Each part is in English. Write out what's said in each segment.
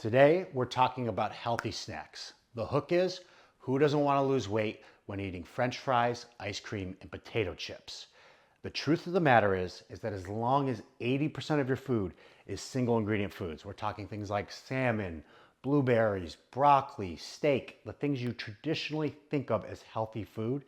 Today, we're talking about healthy snacks. The hook is, who doesn't want to lose weight when eating French fries, ice cream, and potato chips? The truth of the matter is that as long as 80% of your food is single ingredient foods, we're talking things like salmon, blueberries, broccoli, steak, the things you traditionally think of as healthy food,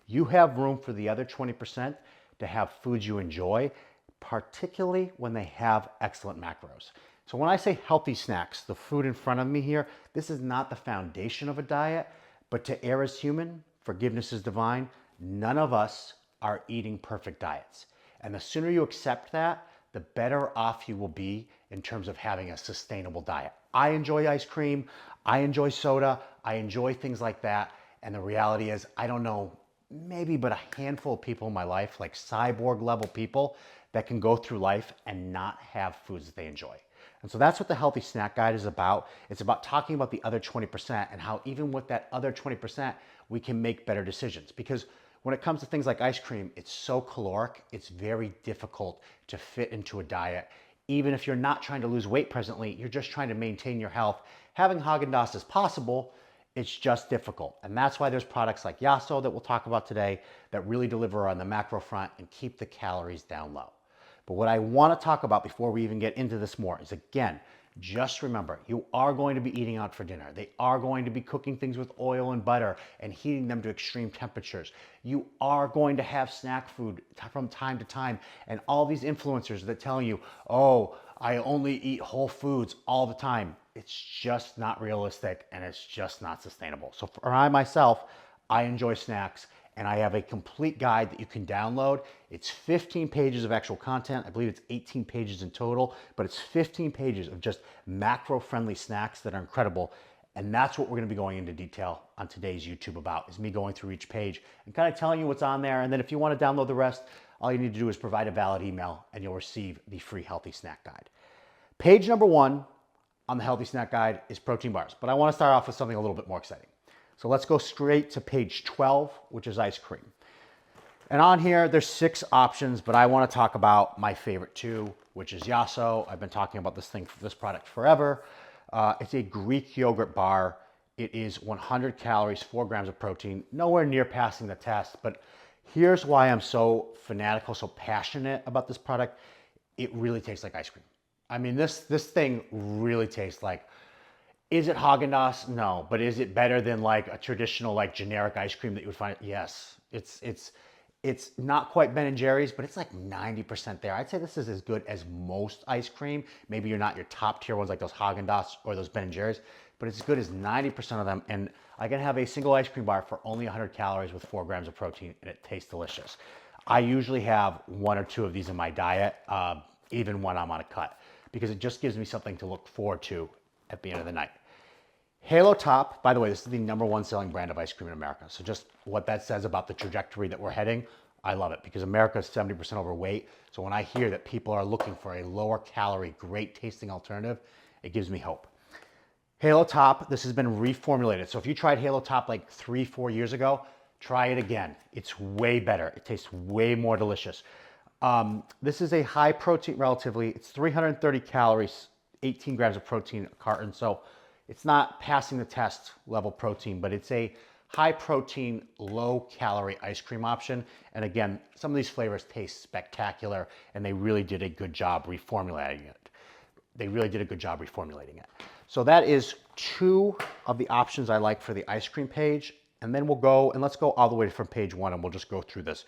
you have room for the other 20% to have foods you enjoy, particularly when they have excellent macros. So when I say healthy snacks, the food in front of me here, this is not the foundation of a diet, but to err is human, forgiveness is divine. None of us are eating perfect diets. And the sooner you accept that, the better off you will be in terms of having a sustainable diet. I enjoy ice cream, I enjoy soda, I enjoy things like that. And the reality is, I don't know, maybe but a handful of people in my life, like cyborg level people, that can go through life and not have foods that they enjoy. And so that's what the Healthy Snack Guide is about. It's about talking about the other 20% and how even with that other 20%, we can make better decisions. Because when it comes to things like ice cream, it's so caloric, it's very difficult to fit into a diet. Even if you're not trying to lose weight presently, you're just trying to maintain your health. Having Haagen-Dazs is possible, it's just difficult. And that's why there's products like Yasso that we'll talk about today that really deliver on the macro front and keep the calories down low. But what I want to talk about before we even get into this more is, again, just remember, you are going to be eating out for dinner. They are going to be cooking things with oil and butter and heating them to extreme temperatures. You are going to have snack food from time to time. And all these influencers that tell you, oh, I only eat whole foods all the time. It's just not realistic and it's just not sustainable. So for myself, I enjoy snacks. And I have a complete guide that you can download. It's 15 pages of actual content. I believe it's 18 pages in total, but it's 15 pages of just macro-friendly snacks that are incredible. And that's what we're gonna be going into detail on today's YouTube about, is me going through each page and kind of telling you what's on there. And then if you wanna download the rest, all you need to do is provide a valid email and you'll receive the free Healthy Snack Guide. Page number 1 on the Healthy Snack Guide is protein bars, but I wanna start off with something a little bit more exciting. So let's go straight to page 12, which is ice cream. And on here, there's 6 options, but I want to talk about my favorite 2, which is Yasso. I've been talking about this product forever. It's a Greek yogurt bar. It is 100 calories, 4 grams of protein, nowhere near passing the test. But here's why I'm so fanatical, so passionate about this product. It really tastes like ice cream. I mean, this thing really tastes like. Is it Haagen-Dazs? No, but is it better than like a traditional like generic ice cream that you would find? Yes, it's not quite Ben & Jerry's, but it's like 90% there. I'd say this is as good as most ice cream. Maybe you're not your top tier ones like those Haagen-Dazs or those Ben & Jerry's, but it's as good as 90% of them. And I can have a single ice cream bar for only 100 calories with 4 grams of protein, and it tastes delicious. I usually have 1 or 2 of these in my diet, even when I'm on a cut, because it just gives me something to look forward to at the end of the night. Halo Top, by the way, this is the #1 selling brand of ice cream in America. So just what that says about the trajectory that we're heading, I love it, because America is 70% overweight. So when I hear that people are looking for a lower calorie, great tasting alternative, it gives me hope. Halo Top, this has been reformulated. So if you tried Halo Top like 3-4 years ago, try it again. It's way better. It tastes way more delicious. This is a high protein, relatively. It's 330 calories, 18 grams of protein a carton. So it's not passing the test level protein, but it's a high protein, low calorie ice cream option. And again, some of these flavors taste spectacular and they really did a good job reformulating it. So that is 2 of the options I like for the ice cream page. And then let's go all the way from page 1 and we'll just go through this.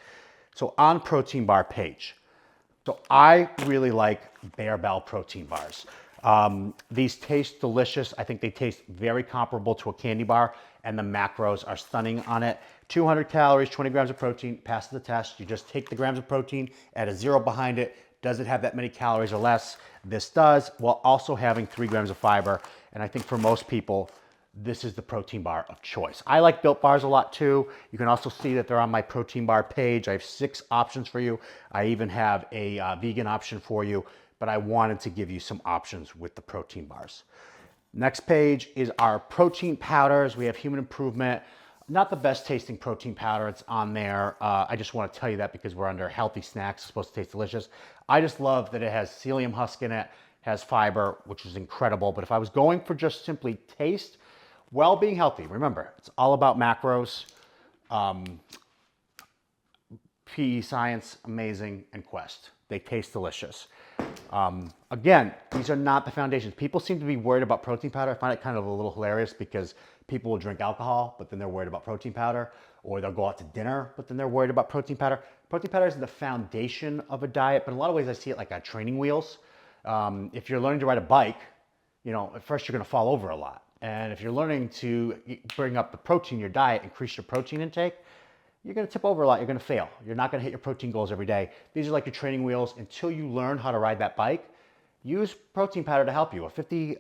So on protein bar page. So I really like Bear Bell protein bars. These taste delicious. I think they taste very comparable to a candy bar, and the macros are stunning on it. 200 calories, 20 grams of protein, passes the test. You just take the grams of protein, add a 0 behind it. Does it have that many calories or less? This does, while also having 3 grams of fiber. And I think for most people, this is the protein bar of choice. I like Built Bars a lot too. You can also see that they're on my protein bar page. I have 6 options for you. I even have a vegan option for you, but I wanted to give you some options with the protein bars. Next page is our protein powders. We have Human Improvement. Not the best tasting protein powder. It's on there. I just want to tell you that because we're under healthy snacks. It's supposed to taste delicious. I just love that it has psyllium husk in it, has fiber, which is incredible. But if I was going for just simply taste, while being healthy, remember, it's all about macros. PE Science, amazing, and Quest. They taste delicious. Again, these are not the foundations. People seem to be worried about protein powder. I find it kind of a little hilarious because people will drink alcohol, but then they're worried about protein powder, or they'll go out to dinner, but then they're worried about protein powder. Protein powder is the foundation of a diet, but in a lot of ways I see it like training wheels. If you're learning to ride a bike, at first you're gonna fall over a lot. And if you're learning to bring up the protein in your diet, increase your protein intake, you're gonna tip over a lot, you're gonna fail. You're not gonna hit your protein goals every day. These are like your training wheels. Until you learn how to ride that bike, use protein powder to help you. A 50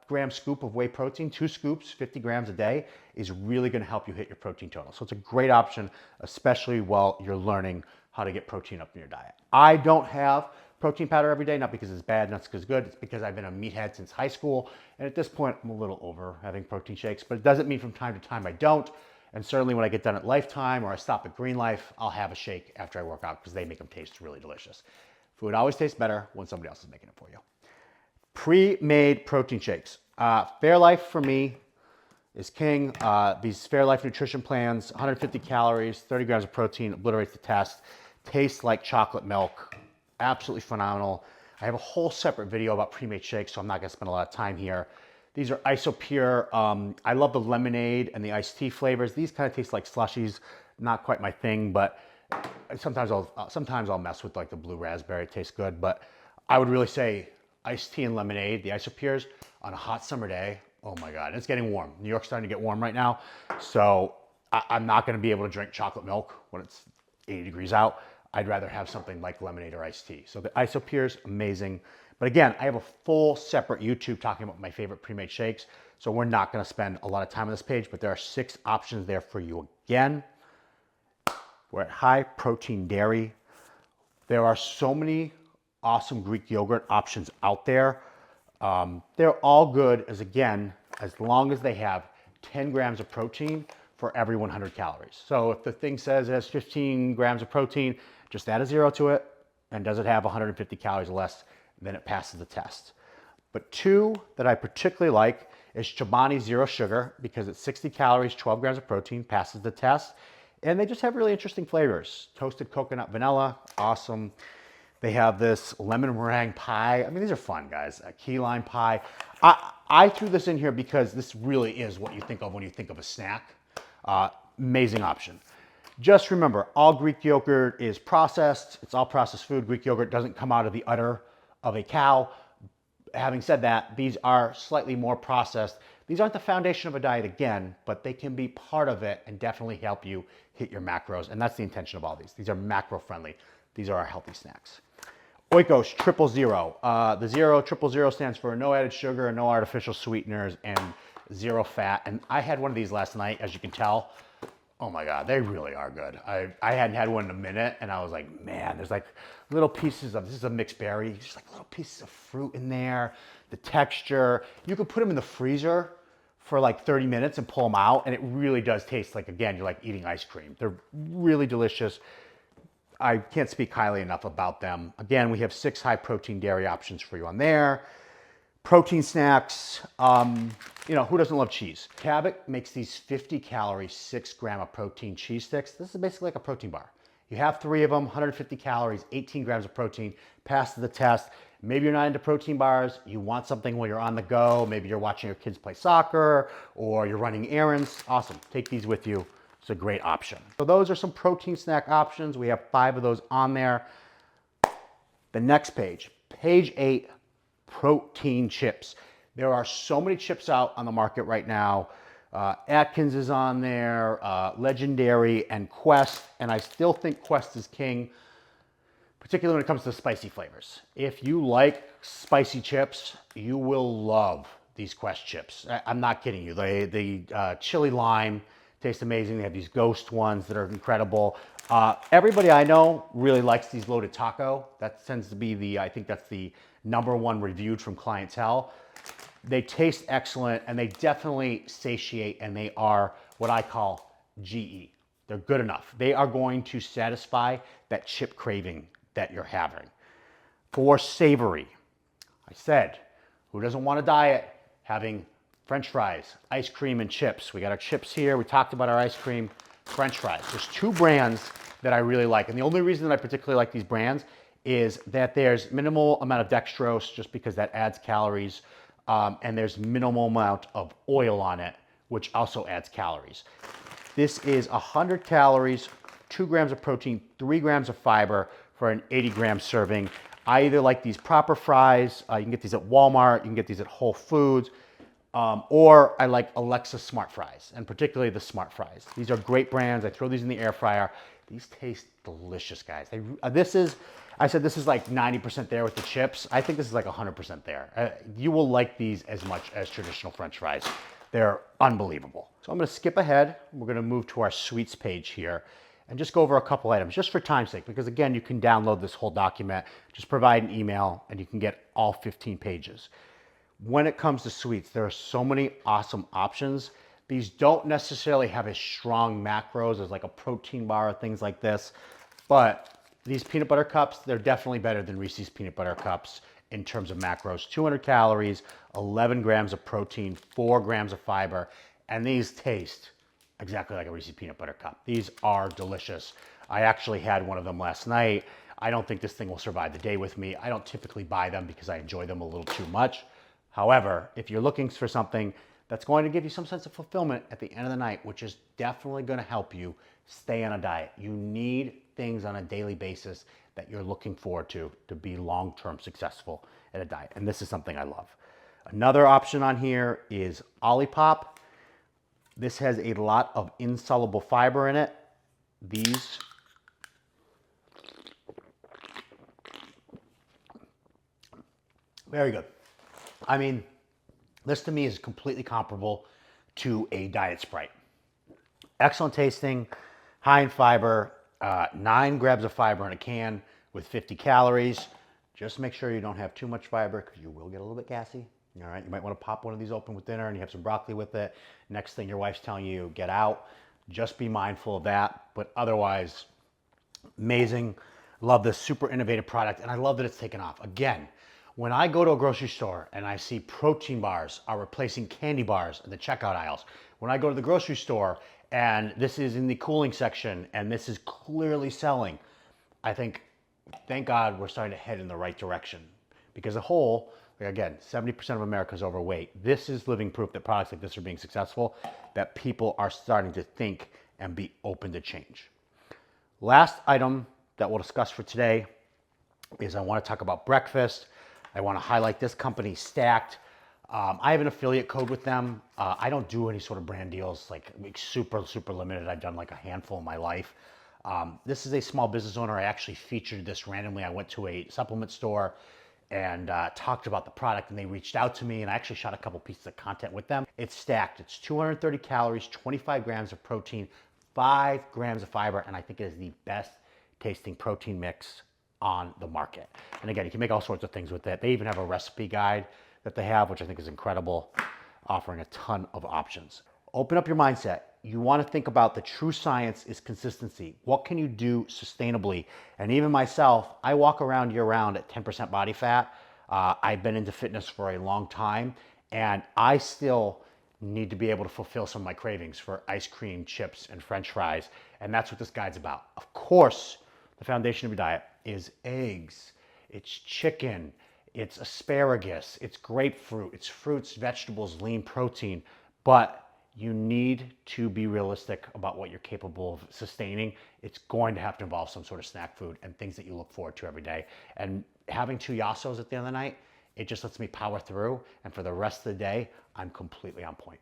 gram scoop of whey protein, 2 scoops, 50 grams a day, is really gonna help you hit your protein total. So it's a great option, especially while you're learning how to get protein up in your diet. I don't have protein powder every day, not because it's bad, not because it's good, it's because I've been a meathead since high school. And at this point, I'm a little over having protein shakes, but it doesn't mean from time to time I don't. And certainly when I get done at Lifetime or I stop at Green Life, I'll have a shake after I work out because they make them taste really delicious. Food always tastes better when somebody else is making it for you. Pre-made protein shakes. Fairlife for me is king. These Fairlife nutrition plans, 150 calories, 30 grams of protein, obliterates the test. Tastes like chocolate milk. Absolutely phenomenal. I have a whole separate video about pre-made shakes, so I'm not gonna spend a lot of time here. These are Isopure. I love the lemonade and the iced tea flavors. These kind of taste like slushies. Not quite my thing, but sometimes I'll mess with like the blue raspberry. It tastes good, but I would really say iced tea and lemonade, the Isopures, on a hot summer day. Oh my God, it's getting warm. New York's starting to get warm right now, so I'm not going to be able to drink chocolate milk when it's 80 degrees out. I'd rather have something like lemonade or iced tea. So the Isopures, amazing. But again, I have a full separate YouTube talking about my favorite pre-made shakes. So we're not gonna spend a lot of time on this page, but there are 6 options there for you. Again, we're at high protein dairy. There are so many awesome Greek yogurt options out there. They're all good as long as they have 10 grams of protein for every 100 calories. So if the thing says it has 15 grams of protein, just add a 0 to it. And does it have 150 calories or less? Then it passes the test. But 2 that I particularly like is Chobani Zero Sugar, because it's 60 calories, 12 grams of protein, passes the test. And they just have really interesting flavors. Toasted coconut vanilla, awesome. They have this lemon meringue pie. I mean, these are fun, guys. A key lime pie. I threw this in here because this really is what you think of when you think of a snack. Amazing option. Just remember, all Greek yogurt is processed. It's all processed food. Greek yogurt doesn't come out of the udder of a cow. Having said that, these are slightly more processed. These aren't the foundation of a diet again, but they can be part of it and definitely help you hit your macros. And that's the intention of all these. These are macro friendly. These are our healthy snacks. Oikos Triple Zero. The triple zero stands for no added sugar, no artificial sweeteners, and 0 fat. And I had one of these last night, as you can tell. Oh my God, they really are good. I hadn't had one in a minute, and I was like, man, there's like little pieces of, this is a mixed berry, just like little pieces of fruit in there, the texture. You could put them in the freezer for like 30 minutes and pull them out, and it really does taste like, again, you're like eating ice cream. They're really delicious. I can't speak highly enough about them. Again, we have 6 high protein dairy options for you on there. Protein snacks, who doesn't love cheese? Cabot makes these 50 calorie, 6 gram of protein cheese sticks. This is basically like a protein bar. You have 3 of them, 150 calories, 18 grams of protein, passes the test. Maybe you're not into protein bars, you want something while you're on the go, maybe you're watching your kids play soccer, or you're running errands. Awesome, take these with you. It's a great option. So those are some protein snack options. We have 5 of those on there. The next page, page 8, protein chips. There are so many chips out on the market right now. Atkins is on there, Legendary, and Quest, and I still think Quest is king, particularly when it comes to spicy flavors. If you like spicy chips, you will love these Quest chips. I'm not kidding you. The chili lime taste amazing. They have these ghost ones that are incredible. Everybody I know really likes these loaded taco. That tends to be I think that's the #1 reviewed from clientele. They taste excellent, and they definitely satiate, and they are what I call GE. They're good enough. They are going to satisfy that chip craving that you're having. For savory, I said, who doesn't want a diet having French fries, ice cream, and chips? We got our chips here. We talked about our ice cream, French fries. There's two brands that I really like. And the only reason that I particularly like these brands is that there's minimal amount of dextrose, just because that adds calories. And there's minimal amount of oil on it, which also adds calories. This is 100 calories, 2 grams of protein, 3 grams of fiber for an 80-gram serving. I either like these proper fries, you can get these at Walmart, you can get these at Whole Foods, or I like Alexa Smart Fries, and particularly the Smart Fries. These are great brands. I throw these in the air fryer. These taste delicious, guys. I said this is like 90% there with the chips. I think this is like 100% there. You will like these as much as traditional French fries. They're unbelievable. So I'm gonna skip ahead. We're gonna move to our sweets page here and just go over a couple items just for time's sake, because again, you can download this whole document. Just provide an email and you can get all 15 pages. When it comes to sweets, there are so many awesome options. These don't necessarily have as strong macros as like a protein bar or things like this, but these peanut butter cups, they're definitely better than Reese's peanut butter cups in terms of macros. 200 calories, 11 grams of protein, 4 grams of fiber, and these taste exactly like a Reese's peanut butter cup. These are delicious. I actually had one of them last night. I don't think this thing will survive the day with me. I don't typically buy them because I enjoy them a little too much. However, if you're looking for something that's going to give you some sense of fulfillment at the end of the night, which is definitely going to help you stay on a diet. You need things on a daily basis that you're looking forward to be long-term successful at a diet. And this is something I love. Another option on here is Olipop. This has a lot of insoluble fiber in it. These very good. I mean, this to me is completely comparable to a Diet Sprite. Excellent tasting, high in fiber, 9 grams of fiber in a can with 50 calories. Just make sure you don't have too much fiber because you will get a little bit gassy. All right, you might want to pop one of these open with dinner and you have some broccoli with it. Next thing your wife's telling you, get out. Just be mindful of that. But otherwise, amazing. Love this super innovative product, and I love that it's taken off. Again, when I go to a grocery store and I see protein bars are replacing candy bars in the checkout aisles, when I go to the grocery store and this is in the cooling section and this is clearly selling, I think, thank God we're starting to head in the right direction. Because the whole, again, 70% of America is overweight. This is living proof that products like this are being successful, that people are starting to think and be open to change. Last item that we'll discuss for today is I want to talk about breakfast. I want to highlight this company, Stacked. I have an affiliate code with them. I don't do any sort of brand deals, like super limited. I've done like a handful in my life. This is a small business owner. I actually featured this randomly. I went to a supplement store and talked about the product, and they reached out to me, and I actually shot a couple pieces of content with them. It's Stacked. It's 230 calories, 25 grams of protein, 5 grams of fiber, and I think it is the best tasting protein mix on the market. And again, you can make all sorts of things with it. They even have a recipe guide that they have, which I think is incredible, offering a ton of options. Open up your mindset. You want to think about the true science is consistency. What can you do sustainably? And even myself, I walk around year round at 10% body fat. I've been into fitness for a long time, and I still need to be able to fulfill some of my cravings for ice cream, chips, and French fries. And that's what this guide's about. Of course, the foundation of your diet is eggs, it's chicken, it's asparagus, it's grapefruit, it's fruits, vegetables, lean protein, but you need to be realistic about what you're capable of sustaining. It's going to have to involve some sort of snack food and things that you look forward to every day. And having 2 Yasos at the end of the night, it just lets me power through, and for the rest of the day, I'm completely on point.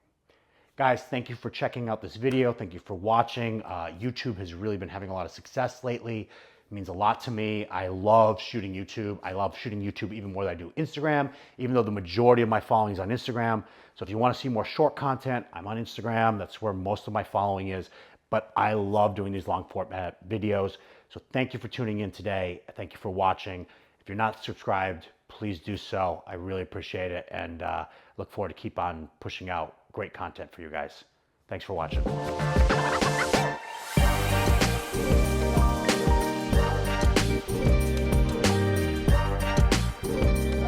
Guys, thank you for checking out this video. Thank you for watching. YouTube has really been having a lot of success lately. It means a lot to me. I love shooting YouTube. I love shooting YouTube even more than I do Instagram, even though the majority of my following is on Instagram. So if you want to see more short content, I'm on Instagram. That's where most of my following is. But I love doing these long format videos. So thank you for tuning in today. Thank you for watching. If you're not subscribed, please do so. I really appreciate it, and look forward to keep on pushing out great content for you guys. Thanks for watching.